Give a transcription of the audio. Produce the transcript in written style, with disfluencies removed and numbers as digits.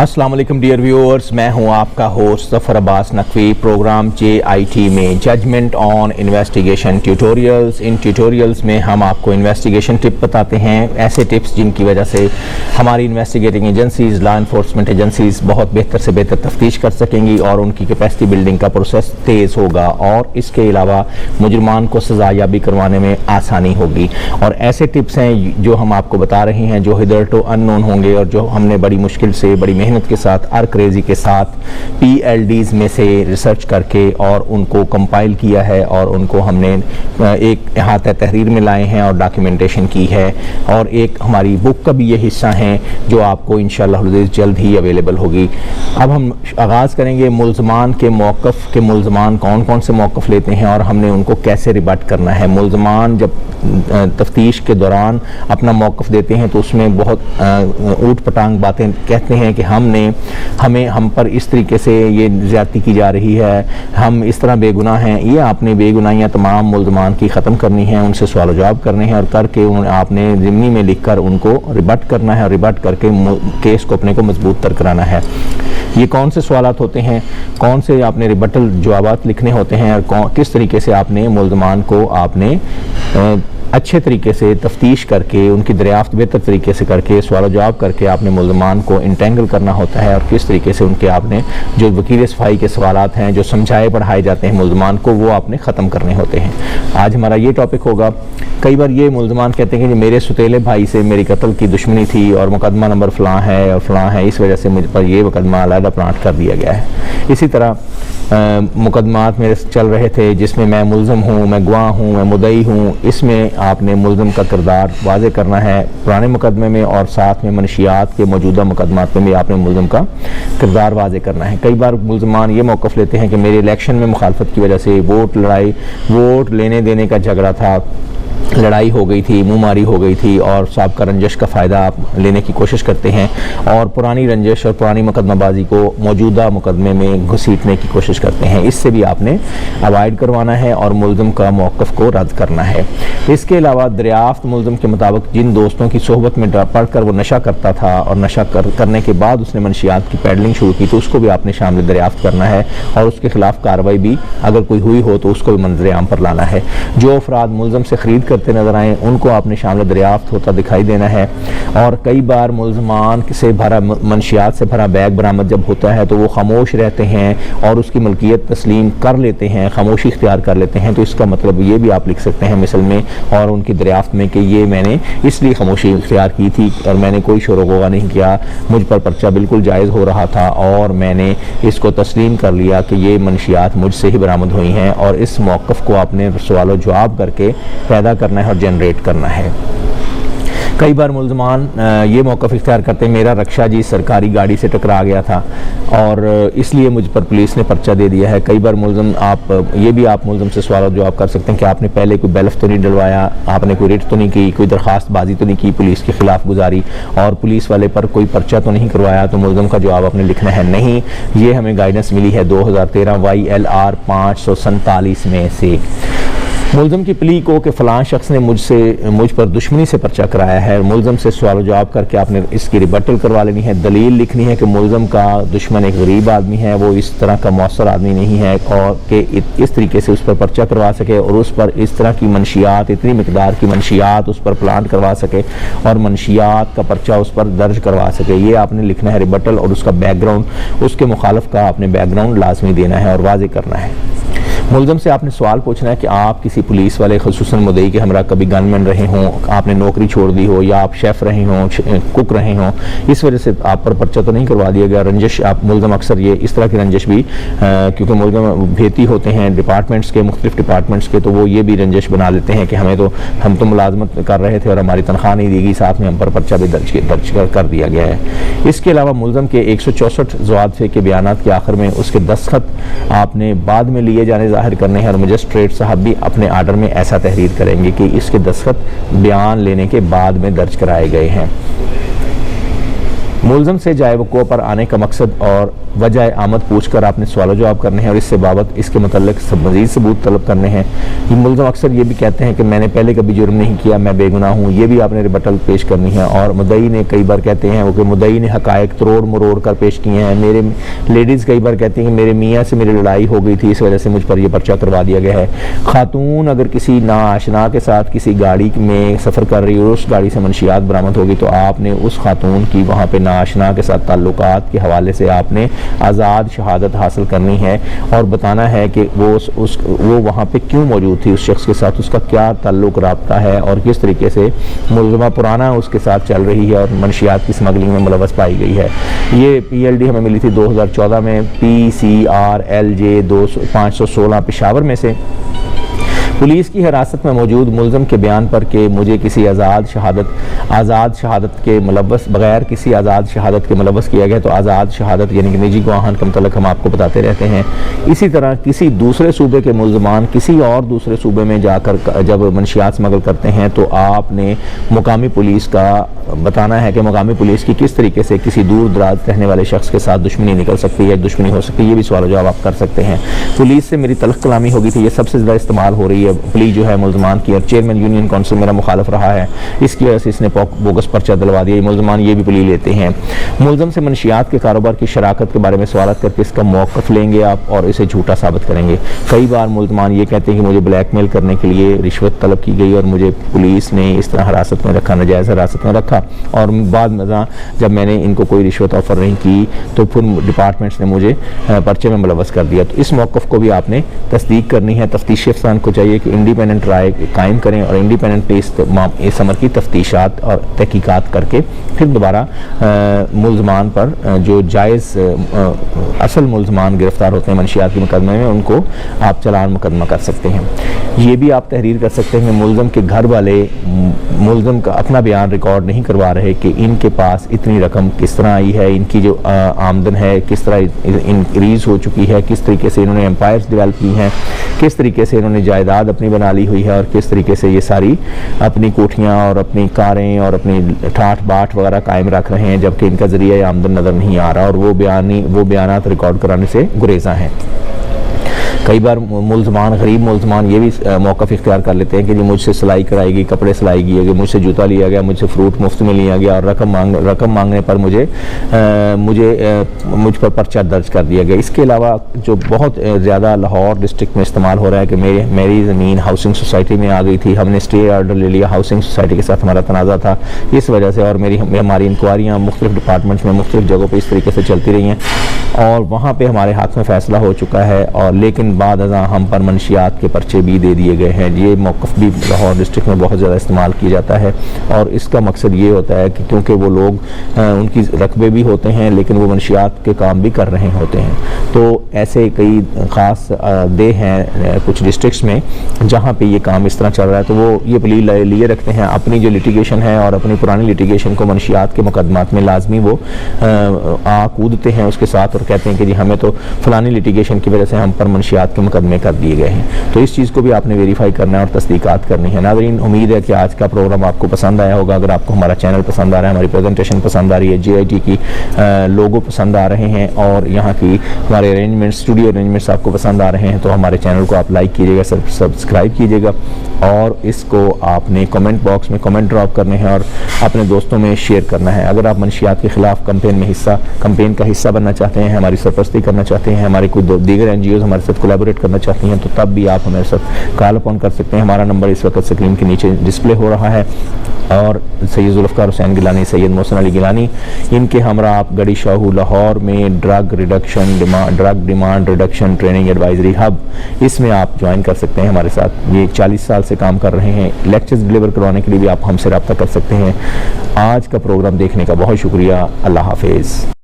अस्सलाम वालेकुम dear viewers, मैं हूं आपका host Zafar Abbas Naqvi. Programme JIT में जजमेंट ऑन इन्वेस्टिगेशन ट्यूटोरियल्स। इन ट्यूटोरियल्स में हम आपको इन्वेस्टिगेशन टिप बताते हैं, ऐसे टिप्स जिनकी वजह से हमारी investigating agencies, law enforcement agencies बहुत बेहतर से बेहतर तफ्तीश कर सकेंगी और उनकी कैपेसिटी बिल्डिंग का प्रोसेस तेज़ होगा और इसके अलावा मुजरमान को सज़ा याबी करवाने में आसानी होगी। और ऐसे टिप्स हैं जो हम आपको बता रहे हैं जो हिदरटू अननोन होंगे और जो हमने बड़ी मुश्किल से, बड़ी मेहनत के साथ, अर्करेजी के साथ PLDs में से रिसर्च करके और उनको कंपाइल किया है और उनको हमने एक अहाता तहरीर में लाए हैं और डॉक्यूमेंटेशन की है। और एक हमारी बुक का भी ये हिस्सा है जो आपको इंशाअल्लाह जल्द ही अवेलेबल होगी। अब हम आगाज़ करेंगे मुल्ज़मान के मौक़िफ़ के। मुल्ज़मान कौन कौन से मौक़िफ़ लेते हैं और हमने उनको कैसे रिबट करना है। मुल्ज़मान जब तफ्तीश के दौरान अपना मौक़िफ़ देते हैं तो उसमें बहुत ऊट पटांग बातें कहते हैं कि हम पर इस तरीके से ये ज़्यादती की जा रही है, हम इस तरह बेगुनाह हैं। ये आपने बेगुनाहियाँ तमाम मुल्ज़मान की ख़त्म करनी है, उनसे सवाल जवाब करने हैं और करके आपने ज़िम्नी में लिख कर उनको रिबट करना है और रिबट करके केस को अपने को मजबूत तर कराना है। ये कौन से सवालात होते हैं, कौन से आपने रिबटल जवाबात लिखने होते हैं और किस तरीके से आपने मुल्ज़मान को आपने अच्छे तरीके से तफ्तीश करके उनकी दरियाफ्त बेहतर तरीके से करके सवाल जवाब करके आपने मुल्ज़मान को इंटेंगल करना होता है और किस तरीके से उनके आपने जो वकील सफाई के सवालात हैं, जो समझाए पढ़ाए जाते हैं मुल्ज़मान को, वो आपने ख़त्म करने होते हैं। आज हमारा ये टॉपिक होगा। कई बार ये मुल्ज़मान कहते हैं कि मुझे सुतेले भाई से मेरी कत्ल की दुश्मनी थी और मुकदमा नंबर फ़लाँ है और फ़लाँ है, इस वजह से मुझ पर यह मुकदमा अलहदा प्लांट कर दिया गया है। इसी तरह मुकदमात मेरे चल रहे थे जिसमें मैं मुल्ज़म हूँ, मैं गवाह हूँ, मैं मुद्दई हूँ। इसमें आपने मुल्ज़म का किरदार वाज़े करना है पुराने मुकदमे में और साथ में मनशियात के मौजूदा मुकदमात में भी आपने मुल्ज़म का किरदार वाज़े करना है। कई बार मुल्ज़मान ये मौक़िफ़ लेते हैं कि मेरे इलेक्शन में मुखालफत की वजह से वोट लेने देने का झगड़ा था, लड़ाई हो गई थी, मुँहमारी हो गई थी और साबका रंजिश का फ़ायदा आप लेने की कोशिश करते हैं और पुरानी रंजिश और पुरानी मुकदमाबाजी को मौजूदा मुकदमे में घसीटने की कोशिश करते हैं। इससे भी आपने अवॉइड करवाना है और मुल्ज़म का मौक़िफ़ को रद्द करना है। इसके अलावा दरियाफ्त मुल्ज़म के मुताबिक जिन दोस्तों की सोहबत में पढ़ कर वो नशा करता था और नशा करने के बाद उसने मनशियात की पैडलिंग शुरू की तो उसको भी आपने शामिल दरियाफ्त करना है और उसके खिलाफ कार्रवाई भी अगर कोई हुई हो तो उसको भी मंजर आम पर लाना है। जो अफराद मुल्ज़म से ख़रीद करते नजर आए उनको आपने शामिल दरियाफ्त होता दिखाई देना है। और कई बार मुल्ज़मान से भरा मनशियात से भरा बैग बरामद जब होता है तो वो खामोश रहते हैं और उसकी मलकियत तस्लीम कर लेते हैं, खामोशी इख्तियार कर लेते हैं। तो इसका मतलब ये भी आप लिख सकते हैं मिसल में और उनकी दरियाफ्त में कि ये मैंने इसलिए खामोशी इख्तियार की थी और मैंने कोई शोर गोगा नहीं किया, मुझ पर पर्चा बिल्कुल जायज़ हो रहा था और मैंने इसको तस्लीम कर लिया कि ये मनशियात मुझसे ही बरामद हुई हैं। और इस मौक़िफ़ को आपने सवाल जवाब करके पैदा करना है और जनरेट करना है। कई बार मुल्ज़मान ये मौक़िफ़ इख्तियार करते हैं मेरा रक्षा जी सरकारी गाड़ी से टकरा गया था और इसलिए मुझ पर पुलिस ने पर्चा दे दिया है। कई बार मुल्ज़म आप मुल्ज़म से सवाल जवाब कर सकते हैं कि आपने पहले कोई बैलफ तो नहीं डलवाया, आपने कोई रिट तो नहीं की, कोई दरख्वास्त बाजी तो नहीं की पुलिस के ख़िलाफ़ गुजारी और पुलिस वाले पर कोई पर्चा तो नहीं करवाया। तो मुल्ज़म का जवाब आपने लिखना है नहीं। ये हमें गाइडेंस मिली है 2013 YLR 547 में से। मुल्ज़म की प्ली को कि फ़लाँ शख्स ने मुझ पर दुश्मनी से पर्चा कराया है, मुल्ज़म से सवाल जवाब करके आपने इसकी रिबटल करवा लेनी है। दलील लिखनी है कि मुल्ज़म का दुश्मन एक गरीब आदमी है, वो इस तरह का मौसर आदमी नहीं है और कि इस तरीके से उस पर पर्चा करवा सके और उस पर इस तरह की मनशियात, इतनी मकदार की मनशियात उस पर प्लांट करवा सके और मनशियात का पर्चा उस पर दर्ज करवा सके। ये आपने लिखना है रिबटल और उसका बैकग्राउंड, उसके मुखालिफ का आपने बैकग्राउंड लाजमी देना है और वाज़े करना है। मुल्ज़म से आपने सवाल पूछना है कि आप किसी पुलिस वाले ख़ुसूसन मुद्दई के हमरा कभी गनमैन रहे हों, आपने नौकरी छोड़ दी हो या आप शेफ़ रहे हों, कुक रहे हों, इस वजह से आप पर पर्चा तो नहीं करवा दिया गया। रंजिश आप मुल्ज़म अक्सर ये इस तरह की रंजिश भी क्योंकि मुल्ज़म भेती होते हैं डिपार्टमेंट्स के, मुख्तलिफ डिपार्टमेंट्स के, तो वो ये भी रंजिश बना लेते हैं कि हम तो मुलाजमत कर रहे थे और हमारी तनख्वाह नहीं दी गई, साथ में हम पर पर्चा भी दर्ज कर दिया गया है। इसके अलावा मुल्ज़म के 164 ज़वादफ़े के बयानात के आखिर में उसके दस्तखत आपने बाद में लिए जाने ज़ाहिर करने हैं और मजिस्ट्रेट साहब भी अपने आर्डर में ऐसा तहरीर करेंगे कि इसके दस्तखत बयान लेने के बाद में दर्ज कराए गए हैं। मुलज़म से जाए वक़ूअ पर आने का मकसद और वजह आमद पूछकर आपने सवाल जवाब करने हैं और इससे बाबत इसके मुतल्लिक़ मज़ीद सबूत तलब करने हैं। ये मुलज़म अक्सर ये भी कहते हैं कि मैंने पहले कभी जुर्म नहीं किया, मैं बेगुनाह हूँ, ये भी आपने रिबटल पेश करनी है। और मुद्दई ने कई बार कहते हैं वो कि मुद्दई ने हक़ाइक़ तरोड़ मरोड़ कर पेश किए हैं। मेरे लेडीज़ कई बार कहती हैं कि मेरे मियाँ से मेरी लड़ाई हो गई थी, इस वजह से मुझ पर यह पर्चा करवा दिया गया है। खातून अगर किसी नाआशना के साथ किसी गाड़ी में सफ़र कर रही हो, उस गाड़ी से मनशियात बरामद होगी तो आपने उस खातून की वहाँ पे नाआशना के साथ ताल्लुकात के हवाले से आपने आज़ाद शहादत हासिल करनी है और बताना है कि वो वहाँ पे क्यों मौजूद थी, उस शख्स के साथ उसका क्या ताल्लुक राब्ता है और किस तरीके से मुलज़मा पुराना उसके साथ चल रही है और मनशियात की स्मगलिंग में मुलव्वस पाई गई है। ये PLD हमें मिली थी 2014 में PCRLJ 516 पेशावर में से। पुलिस की हिरासत में मौजूद मुलज़म के बयान पर कि मुझे किसी आज़ाद शहादत के मुलव्वस बगैर किसी आज़ाद शहादत के मुलव्वस किया गया, तो आज़ाद शहादत यानी कि निजी गवाहान का मतलब हम आपको बताते रहते हैं। इसी तरह किसी दूसरे सूबे के मुलज़मान किसी और दूसरे सूबे में जाकर जब मनशियात स्मगल करते हैं तो आपने मुकामी पुलिस का बताना है कि मुकामी पुलिस की किस तरीके से किसी दूर दराज रहने वाले शख्स के साथ दुश्मनी निकल सकती है, दुश्मनी हो सकती है। ये भी सवाल जवाब आप कर सकते हैं। पुलिस से मेरी तल्ख कलामी हो गई थी, ये सबसे ज़्यादा इस्तेमाल हो रही है पुलिस जो है मुलज़मान की, और चेयरमैन यूनियन काउंसिल मेरा मुखालफ रहा है, इसकी वजह से इसने बोगस पर्चा दिलवा दिया। मुलज़मान ये भी पुलिस लेते हैं। मुलज़म से मनशियात के कारोबार की शराकत के बारे में सवाल करके इसका मौक़िफ़ लेंगे आप और इसे झूठा साबित करेंगे। कई बार मुलज़मान ये कहते हैं कि मुझे ब्लैकमेल करने के लिए रिश्वत तलब की गई और मुझे पुलिस ने इस तरह हिरासत में रखा, नाजायज़ हिरासत में रखा, और बाद में जब मैंने इनको कोई रिश्वत ऑफ़र नहीं की तो फिर डिपार्टमेंट्स ने मुझे पर्चे में मुलव्वस कर दिया। तो इस मौक़िफ़ को भी आपने तस्दीक करनी है। तफ्तीशी अफ़सरान को चाहिए कि इंडिपेंडेंट राय कायम करें और इंडिपेंडेंटली इस अमर की तफ्तीशात और तहकीकात करके फिर दोबारा मुलज़मान पर जो जायज़ असल मुलज़मान गिरफ्तार होते हैं मनशियात के मुकदमे में, उनको आप चालान मुकदमा कर सकते हैं। ये भी आप तहरीर कर सकते हैं कि मुलज़म के घर वाले मुलज़म का अपना बयान रिकॉर्ड नहीं करवा रहे कि इनके पास इतनी रकम किस तरह आई है, इनकी जो आमदन है किस तरह इंक्रीज़ हो चुकी है, किस तरीके से इन्होंने एम्पायर्स डेवलप की हैं, किस तरीके से इन्होंने जायदाद अपनी बना ली हुई है और किस तरीके से ये सारी अपनी कोठियाँ और अपनी कारें और अपनी ठाठ बाट वगैरह कायम रख रहे हैं, जबकि इनका ज़रिया आमदन नज़र नहीं आ रहा और वो बयानात रिकॉर्ड कराने से गुरेज़ा हैं। कई बार मुलज़मान गरीब मुलज़मान ये भी मौक़िफ़ इख्तियार कर लेते हैं कि जी मुझसे सिलाई कराई गई, कपड़े सिलाई किए गए, मुझसे जूता लिया गया, मुझसे फ्रूट मुफ्त में लिया गया और रकम मांगने पर मुझ पर पर्चा दर्ज कर दिया गया। इसके अलावा जो बहुत ज़्यादा लाहौर डिस्ट्रिक्ट में इस्तेमाल हो रहा है कि मेरी ज़मीन हाउसिंग सोसाइटी में आ गई थी, हमने स्टे ऑर्डर ले लिया, हाउसिंग सोसाइटी के साथ हमारा तनाज़ा था, इस वजह से और हमारी इंक्वायरियाँ मुख्तलिफ़ डिपार्टमेंट्स में मुख्तलिफ़ जगहों पर इस तरीके से चलती रही हैं और वहाँ पर हमारे हाथ में फ़ैसला हो चुका है और लेकिन बाद हम पर मनशियात के पर्चे भी दे दिए गए हैं। ये मौक़िफ़ भी लाहौर डिस्ट्रिक्ट में बहुत ज़्यादा इस्तेमाल किया जाता है और इसका मकसद ये होता है कि क्योंकि वो लोग उनकी रकबे भी होते हैं लेकिन वो मनशियात के काम भी कर रहे होते हैं। तो ऐसे कई ख़ास दे हैं कुछ डिस्ट्रिक्ट्स में जहाँ पे ये काम इस तरह चल रहा है, तो वो ये प्ली लिए रखते हैं अपनी जो लिटिगेशन है और अपनी पुरानी लिटिगेशन को मनशियात के मुकदमात में लाजमी वो कूदते हैं उसके साथ और कहते हैं कि जी हमें तो फ़लानी लिटिगेशन की वजह से हम पर मनशियात के मुकदमे कर दिए गए हैं। तो इस चीज़ को भी आपने वेरीफाई करना है और तस्दीकात करनी है। नाज़रीन, उम्मीद है कि आज का प्रोग्राम आपको पसंद आया होगा। अगर आपको हमारा चैनल पसंद आ रहा है, हमारी प्रेजेंटेशन पसंद आ रही है, JIT की लोगो पसंद आ रहे हैं और यहाँ की हमारे अरेंजमेंट्स, स्टूडियो अरेंजमेंट्स आपको पसंद आ रहे हैं तो हमारे चैनल को आप लाइक कीजिएगा, सब्सक्राइब कीजिएगा और इसको आपने कमेंट बॉक्स में कमेंट ड्रॉप करने हैं और अपने दोस्तों में शेयर करना है। अगर आप मनशियात के ख़िलाफ़ कंपेन का हिस्सा बनना चाहते हैं, हमारी सरपरस्ती करना चाहते हैं, हमारी कोई दीगर NGOs हमारे साथ कोलैबोरेट करना चाहती हैं तो तब भी आप हमारे साथ कॉल अपॉन कर सकते हैं। हमारा नंबर इस वक्त स्क्रीन के नीचे डिस्प्ले हो रहा है और सैयद जुल्फ़िकार हुसैन गिलानी, सैयद मोहसिन अली गिलानी, इनके हमरा आप गड़ी शाहू लाहौर में drug demand reduction training advisory hub, इसमें आप ज्वाइन कर सकते हैं हमारे साथ। ये 40 साल से काम कर रहे हैं। लेक्चर्स डिलीवर करवाने के लिए भी आप हमसे रब्ता कर सकते हैं। आज का प्रोग्राम देखने का बहुत शुक्रिया। अल्लाह हाफिज़।